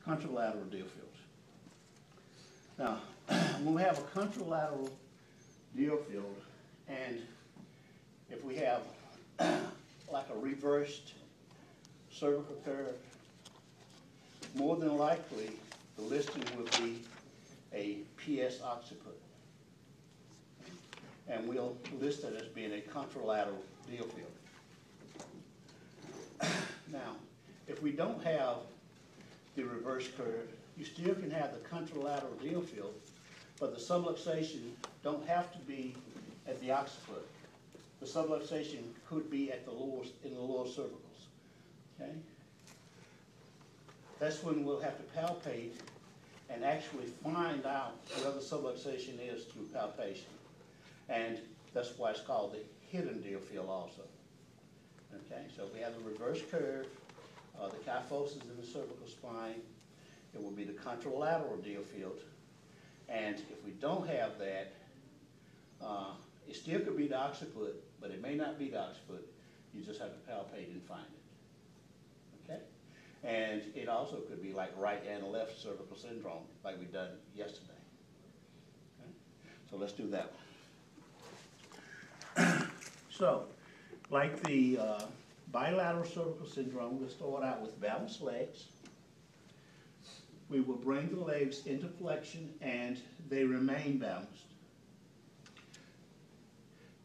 contralateral Deerfield. Now, when we have a contralateral Deerfield, and if we have like a reversed cervical curve, more than likely the listing would be a PS occiput. And we'll list it as being a contralateral Deerfield. Now, if we don't have the reverse curve, you still can have the contralateral Deerfield, but the subluxation don't have to be at the occiput. The subluxation could be at the in the lower cervicals. Okay? That's when we'll have to palpate and actually find out where the subluxation is through palpation. And that's why it's called the hidden Deerfield also. Okay, so if we have the reverse curve, the kyphosis in the cervical spine, it will be the contralateral Deerfield. And if we don't have that, it still could be the occiput, but it may not be the occiput. You just have to palpate and find it. Okay? And it also could be like right and left cervical syndrome, like we done yesterday. Okay? So let's do that one. So, like the bilateral cervical syndrome, we'll start out with balanced legs. We will bring the legs into flexion and they remain balanced.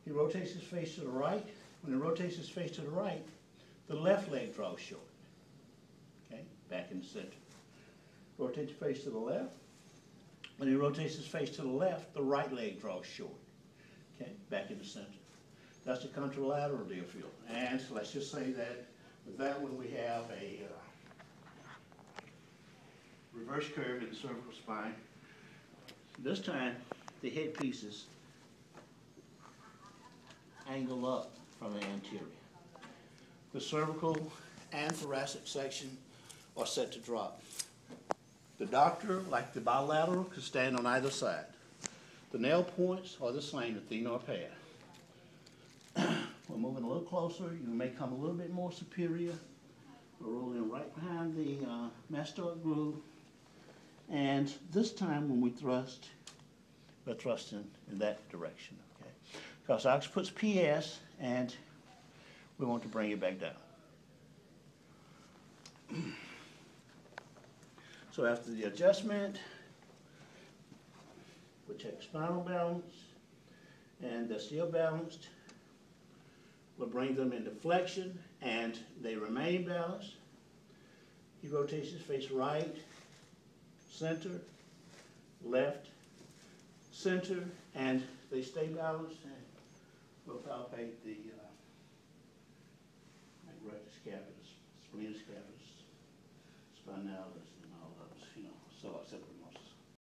He rotates his face to the right. When he rotates his face to the right, the left leg draws short. Okay, back in the center. Rotate your face to the left. When he rotates his face to the left, the right leg draws short. Okay, back in the center. That's the contralateral Deerfield. And so let's just say that with that one we have a reverse curve in the cervical spine. This time the head pieces angle up from the anterior. The cervical and thoracic section are set to drop. The doctor, like the bilateral, could stand on either side. The nail points are the same, the thenar pad. We're moving a little closer. You may come a little bit more superior. We're rolling right behind the mastoid groove. And this time when we thrust, we're thrusting in that direction. Okay? Because occiput's PS, and we want to bring it back down. So after the adjustment, we check spinal balance, and they're still balanced. We'll bring them into flexion, and they remain balanced. He rotates his face right, center, left, center, and they stay balanced. And we'll palpate the rectus capitis, splenius capitis, spinalis, and all those, so except